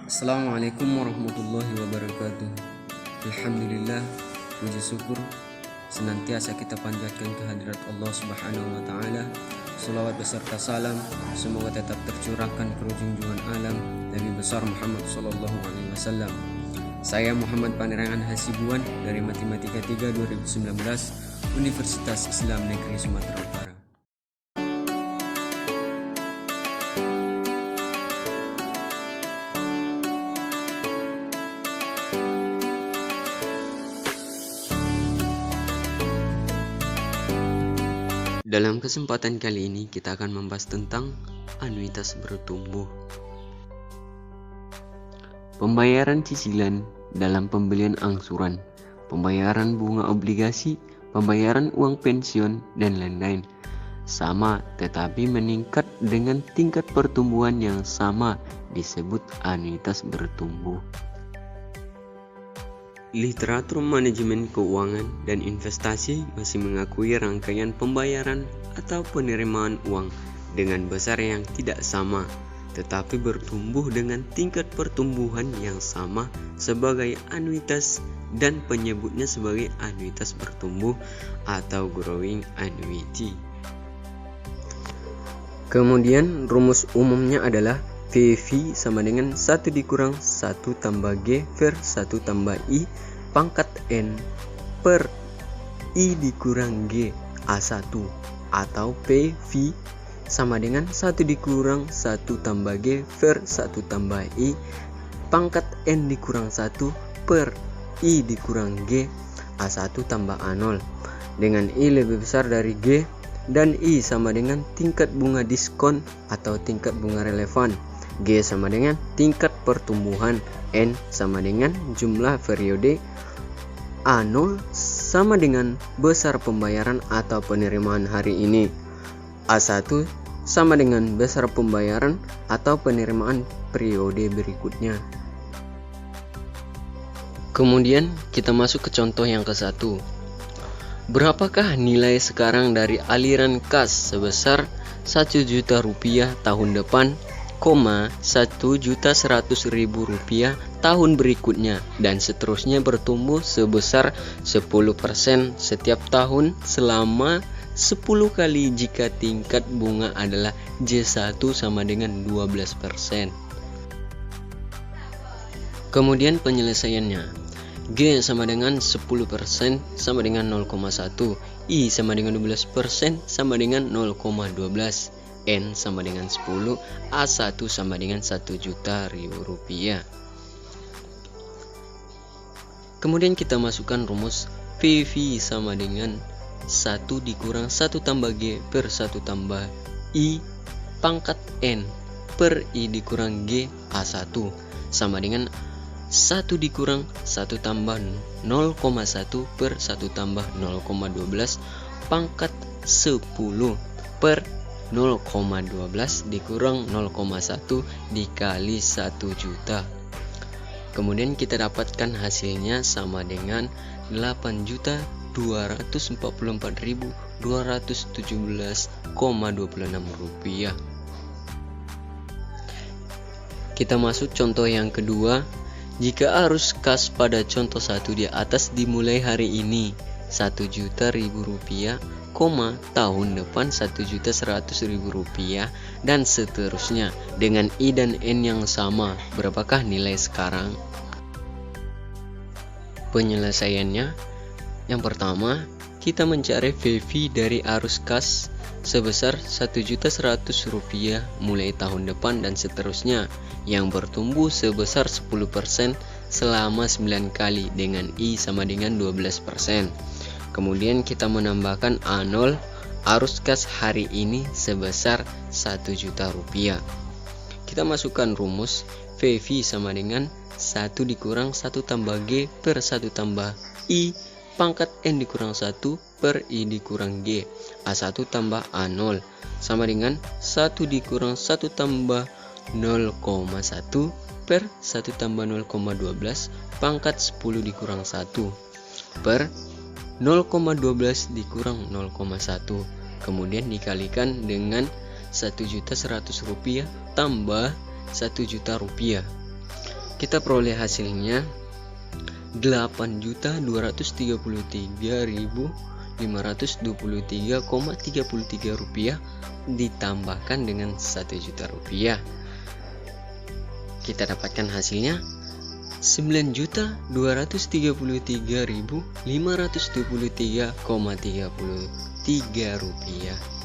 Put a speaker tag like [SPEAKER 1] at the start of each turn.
[SPEAKER 1] Assalamualaikum warahmatullahi wabarakatuh. Alhamdulillah, puji syukur senantiasa kita panjatkan kehadirat Allah Subhanahu wa taala. Salawat beserta salam semoga tetap tercurahkan ke junjungan alam Nabi besar Muhammad sallallahu alaihi wasallam. Saya Muhammad Panerangan Hasibuan dari Matematika 3 2019 Universitas Islam Negeri Sumatera Utara. Dalam kesempatan kali ini kita akan membahas tentang anuitas bertumbuh. Pembayaran cicilan dalam pembelian angsuran, pembayaran bunga obligasi, pembayaran uang pensiun, dan lain-lain sama tetapi meningkat dengan tingkat pertumbuhan yang sama disebut anuitas bertumbuh. Literatur manajemen keuangan dan investasi masih mengakui rangkaian pembayaran atau penerimaan uang dengan besar yang tidak sama, tetapi bertumbuh dengan tingkat pertumbuhan yang sama sebagai anuitas dan penyebutnya sebagai anuitas bertumbuh atau growing annuity. Kemudian rumus umumnya adalah PV sama dengan 1 dikurang 1 tambah G per 1 tambah I pangkat N per I dikurang G A1 atau PV sama dengan 1 dikurang 1 tambah G per 1 tambah I pangkat N dikurang 1 per I dikurang G A1 tambah A0 dengan I lebih besar dari G dan I sama dengan tingkat bunga diskon atau tingkat bunga relevan. G sama dengan tingkat pertumbuhan, N sama dengan jumlah periode, A0 sama dengan besar pembayaran atau penerimaan hari ini, A1 sama dengan besar pembayaran atau penerimaan periode berikutnya. Kemudian kita masuk ke contoh yang ke-1. Berapakah nilai sekarang dari aliran kas sebesar 1 juta rupiah tahun depan, 1.100.000 rupiah tahun berikutnya dan seterusnya bertumbuh sebesar 10% setiap tahun selama 10 kali jika tingkat bunga adalah J1 sama dengan 12%. Kemudian penyelesaiannya, G sama dengan 10% sama dengan 0,1, I sama dengan 12% sama dengan 0,12, N sama dengan 10, A1 sama dengan 1 juta rupiah. Kemudian kita masukkan rumus PV sama dengan 1 dikurang 1 tambah G per 1 tambah I pangkat N per I dikurang G A1 sama dengan 1 dikurang 1 tambah 0,1 per 1 tambah 0,12 pangkat 10 per 0,12 dikurang 0,1 dikali 1 juta. Kemudian kita dapatkan hasilnya sama dengan 8.244.217,26 rupiah. Kita masuk contoh yang kedua. Jika arus kas pada contoh 1 di atas dimulai hari ini 1 juta rupiah, tahun depan 1.100.000 rupiah dan seterusnya dengan I dan N yang sama, berapakah nilai sekarang? Penyelesaiannya, yang pertama kita mencari PV dari arus kas sebesar 1.100.000 rupiah mulai tahun depan dan seterusnya yang bertumbuh sebesar 10% selama 9 kali dengan I sama dengan 12%. Kemudian kita menambahkan A0 arus kas hari ini sebesar 1 juta rupiah. Kita masukkan rumus PV sama dengan 1 dikurang 1 tambah G per 1 tambah I pangkat N dikurang 1 per I dikurang G A1 tambah A0 sama dengan 1 dikurang 1 tambah 0,1 per 1 tambah 0,12 pangkat 10 dikurang 1 per 0,12 dikurang 0,1 kemudian dikalikan dengan 1.100.000 rupiah tambah 1 juta rupiah. kita peroleh hasilnya 8.233.523,33 rupiah ditambahkan dengan 1 juta rupiah. Kita dapatkan hasilnya 9.233.523,33 rupiah.